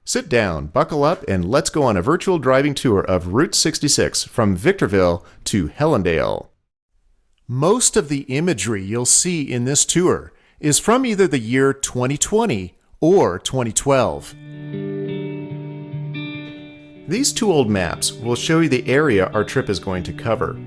Sit down, buckle up, and let's go on a virtual driving tour of Route 66 from Victorville to Helendale. Most of the imagery you'll see in this tour is from either the year 2020 or 2012. These two old maps will show you the area our trip is going to cover.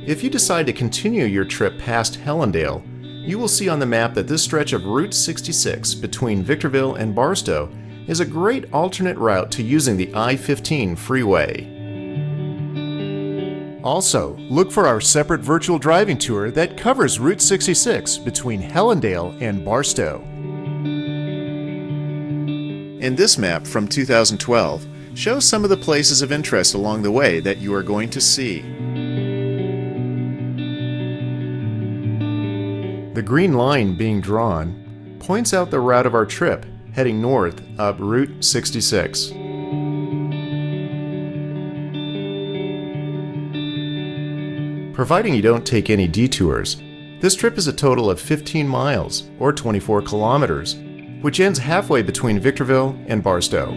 If you decide to continue your trip past Helendale, you will see on the map that this stretch of Route 66 between Victorville and Barstow is a great alternate route to using the I-15 freeway. Also, look for our separate virtual driving tour that covers Route 66 between Helendale and Barstow. And this map from 2012 shows some of the places of interest along the way that you are going to see. The green line being drawn points out the route of our trip heading north up Route 66. Providing you don't take any detours, this trip is a total of 15 miles, or 24 kilometers, which ends halfway between Victorville and Barstow.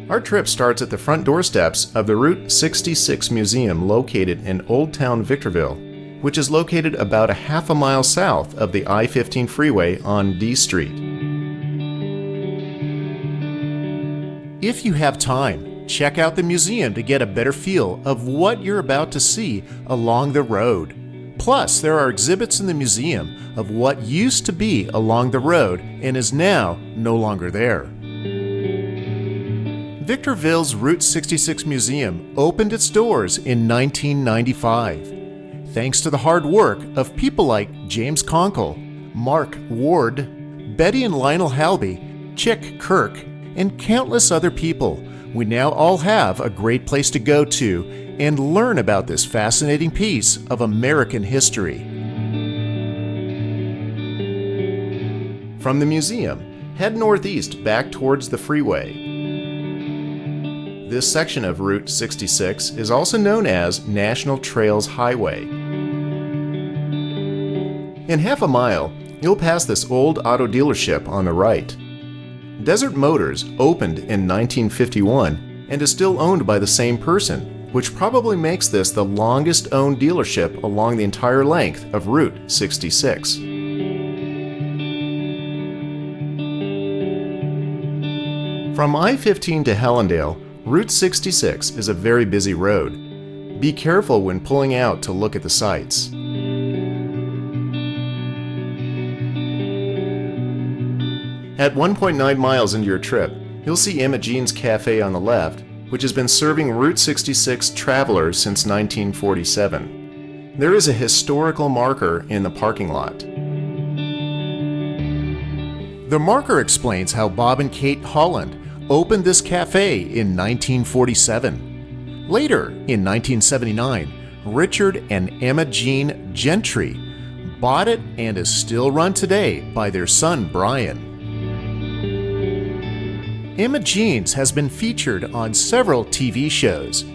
Our trip starts at the front doorsteps of the Route 66 Museum located in Old Town Victorville, which is located about a half a mile south of the I-15 freeway on D Street. If you have time, check out the museum to get a better feel of what you're about to see along the road. Plus, there are exhibits in the museum of what used to be along the road and is now no longer there. Victorville's Route 66 Museum opened its doors in 1995. Thanks to the hard work of people like James Conkle, Mark Ward, Betty and Lionel Halby, Chick Kirk, and countless other people, we now all have a great place to go to and learn about this fascinating piece of American history. From the museum, head northeast back towards the freeway. This section of Route 66 is also known as National Trails Highway. In half a mile, you'll pass this old auto dealership on the right. Desert Motors opened in 1951 and is still owned by the same person, which probably makes this the longest owned dealership along the entire length of Route 66. From I-15 to Helendale, Route 66 is a very busy road. Be careful when pulling out to look at the sights. At 1.9 miles into your trip, you'll see Emma Jean's Cafe on the left, which has been serving Route 66 travelers since 1947. There is a historical marker in the parking lot. The marker explains how Bob and Kate Holland opened this cafe in 1947. Later, in 1979, Richard and Emma Jean Gentry bought it and is still run today by their son Brian. Emma Jean's has been featured on several TV shows.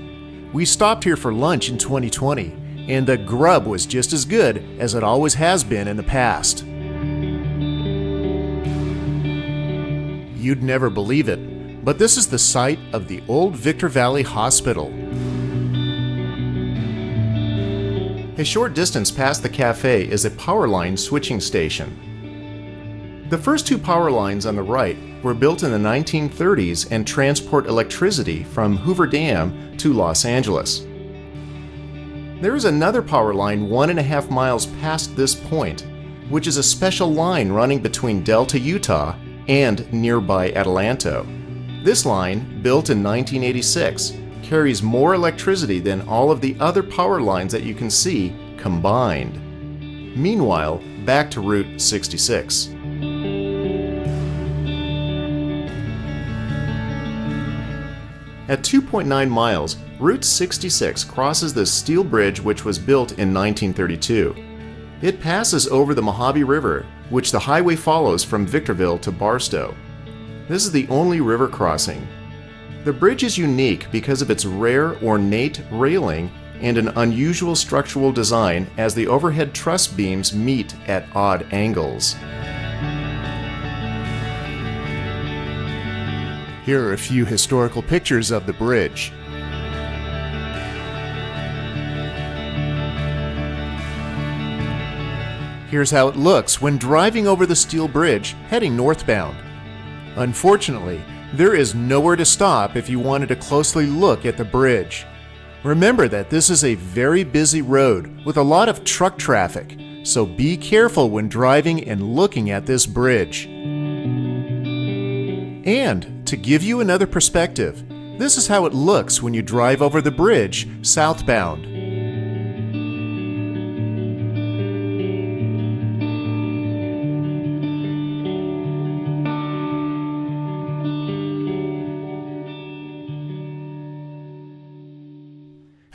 We stopped here for lunch in 2020, and the grub was just as good as it always has been in the past. You'd never believe it, but this is the site of the old Victor Valley Hospital. A short distance past the cafe is a power line switching station. The first two power lines on the right were built in the 1930s and transport electricity from Hoover Dam to Los Angeles. There is another power line 1.5 miles past this point, which is a special line running between Delta, Utah and nearby Adelanto. This line, built in 1986, carries more electricity than all of the other power lines that you can see combined. Meanwhile, back to Route 66. At 2.9 miles, Route 66 crosses the steel bridge which was built in 1932. It passes over the Mojave River, which the highway follows from Victorville to Barstow. This is the only river crossing. The bridge is unique because of its rare ornate railing and an unusual structural design as the overhead truss beams meet at odd angles. Here are a few historical pictures of the bridge. Here's how it looks when driving over the steel bridge heading northbound. Unfortunately, there is nowhere to stop if you wanted to closely look at the bridge. Remember that this is a very busy road with a lot of truck traffic, so be careful when driving and looking at this bridge. And to give you another perspective, this is how it looks when you drive over the bridge southbound.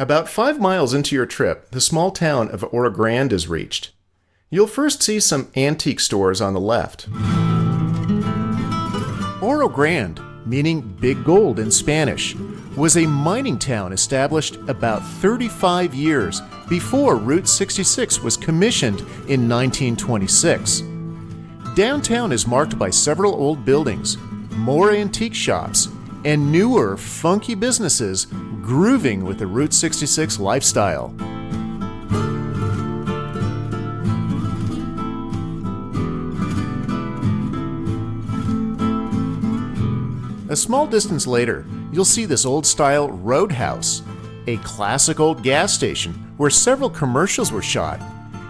About 5 miles into your trip, the small town of Ora Grande is reached. You'll first see some antique stores on the left. Ora Grande, meaning Big Gold in Spanish, was a mining town established about 35 years before Route 66 was commissioned in 1926. Downtown is marked by several old buildings, more antique shops, and newer, funky businesses grooving with the Route 66 lifestyle. A small distance later, you'll see this old-style roadhouse, a classic old gas station where several commercials were shot,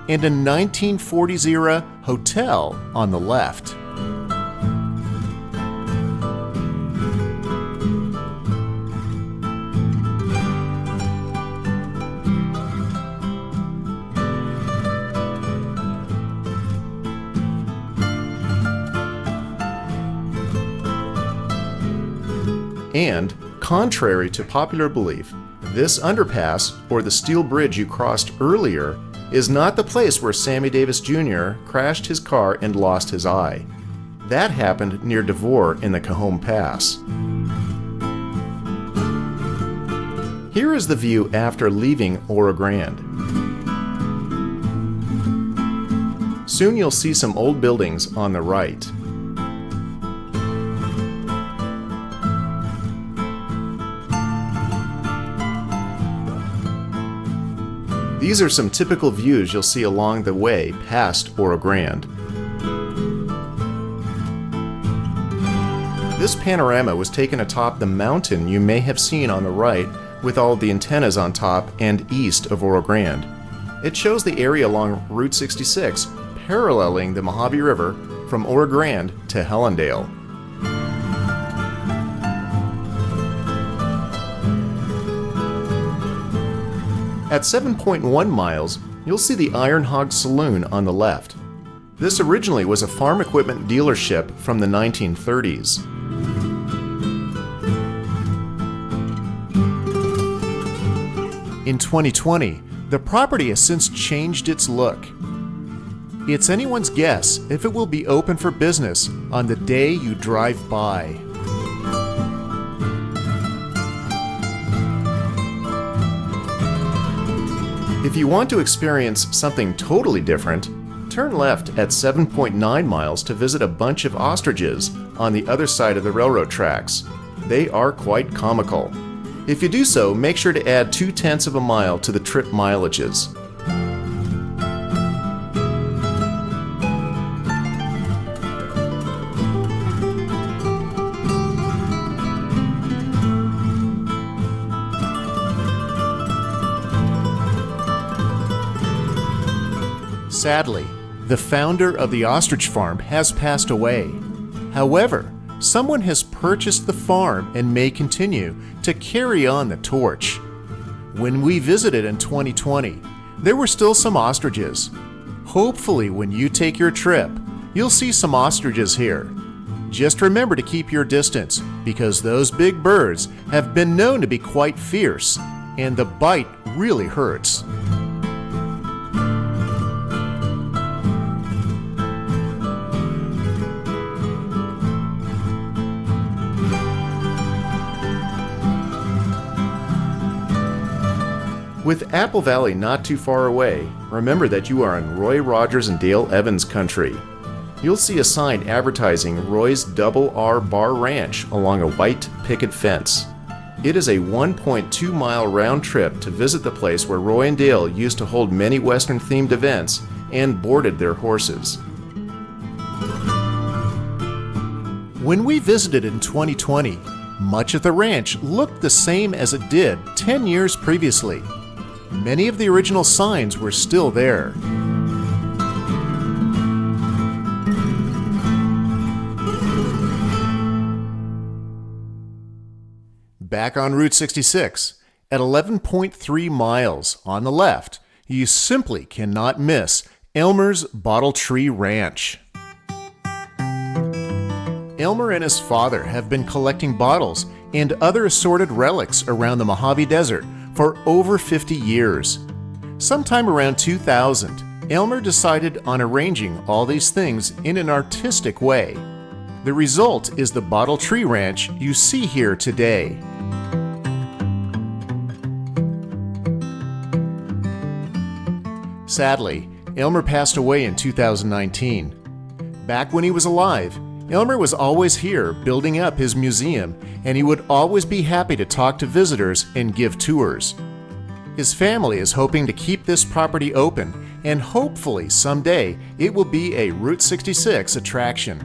and a 1940s-era hotel on the left. And, contrary to popular belief, this underpass, or the steel bridge you crossed earlier, is not the place where Sammy Davis Jr. crashed his car and lost his eye. That happened near Devore in the Cajon Pass. Here is the view after leaving Ora Grande. Soon you'll see some old buildings on the right. These are some typical views you'll see along the way past Ora Grande. This panorama was taken atop the mountain you may have seen on the right with all the antennas on top and east of Ora Grande. It shows the area along Route 66 paralleling the Mojave River from Ora Grande to Helendale. At 7.1 miles, you'll see the Iron Hog Saloon on the left. This originally was a farm equipment dealership from the 1930s. In 2020, the property has since changed its look. It's anyone's guess if it will be open for business on the day you drive by. If you want to experience something totally different, turn left at 7.9 miles to visit a bunch of ostriches on the other side of the railroad tracks. They are quite comical. If you do so, make sure to add 0.2 of a mile to the trip mileages. Sadly, the founder of the ostrich farm has passed away. However, someone has purchased the farm and may continue to carry on the torch. When we visited in 2020, there were still some ostriches. Hopefully, when you take your trip, you'll see some ostriches here. Just remember to keep your distance, because those big birds have been known to be quite fierce, and the bite really hurts. With Apple Valley not too far away, remember that you are in Roy Rogers and Dale Evans country. You'll see a sign advertising Roy's Double R Bar Ranch along a white picket fence. It is a 1.2-mile round trip to visit the place where Roy and Dale used to hold many Western-themed events and boarded their horses. When we visited in 2020, much of the ranch looked the same as it did 10 years previously. Many of the original signs were still there. Back on Route 66, at 11.3 miles on the left, you simply cannot miss Elmer's Bottle Tree Ranch. Elmer and his father have been collecting bottles and other assorted relics around the Mojave Desert for over 50 years. Sometime around 2000, Elmer decided on arranging all these things in an artistic way. The result is the Bottle Tree Ranch you see here today. Sadly, Elmer passed away in 2019. Back when he was alive, Elmer was always here building up his museum, and he would always be happy to talk to visitors and give tours. His family is hoping to keep this property open, and hopefully someday it will be a Route 66 attraction.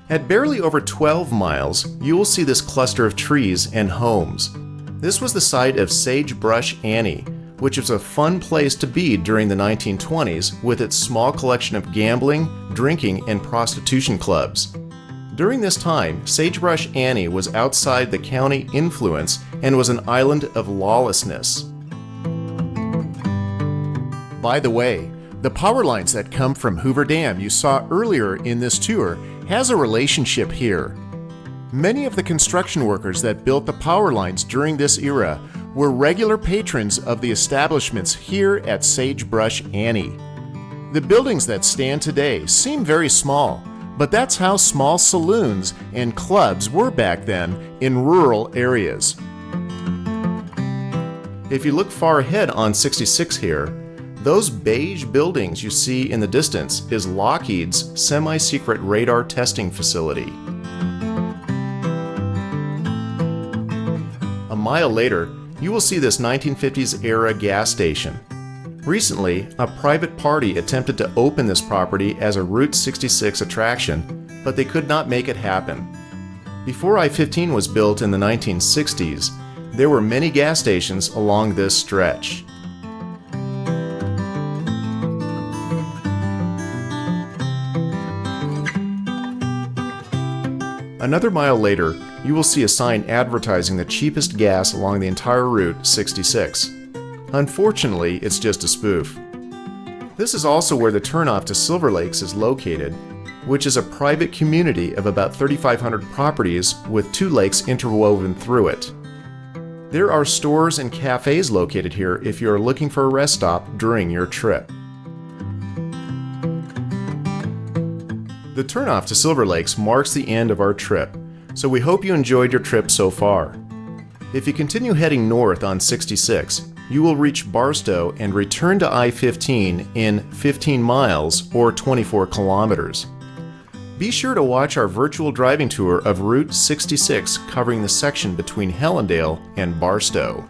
At barely over 12 miles, you will see this cluster of trees and homes. This was the site of Sagebrush Annie, which was a fun place to be during the 1920s with its small collection of gambling, drinking, and prostitution clubs. During this time, Sagebrush Annie was outside the county influence and was an island of lawlessness. By the way, the power lines that come from Hoover Dam you saw earlier in this tour has a relationship here. Many of the construction workers that built the power lines during this era were regular patrons of the establishments here at Sagebrush Annie. The buildings that stand today seem very small, but that's how small saloons and clubs were back then in rural areas. If you look far ahead on 66 here, those beige buildings you see in the distance is Lockheed's semi-secret radar testing facility. A mile later, you will see this 1950s era gas station. Recently, a private party attempted to open this property as a Route 66 attraction, but they could not make it happen. Before I-15 was built in the 1960s, there were many gas stations along this stretch. Another mile later, you will see a sign advertising the cheapest gas along the entire Route 66. Unfortunately, it's just a spoof. This is also where the turnoff to Silver Lakes is located, which is a private community of about 3,500 properties with 2 lakes interwoven through it. There are stores and cafes located here if you are looking for a rest stop during your trip. The turnoff to Silver Lakes marks the end of our trip, so we hope you enjoyed your trip so far. If you continue heading north on 66, you will reach Barstow and return to I-15 in 15 miles or 24 kilometers. Be sure to watch our virtual driving tour of Route 66 covering the section between Helendale and Barstow.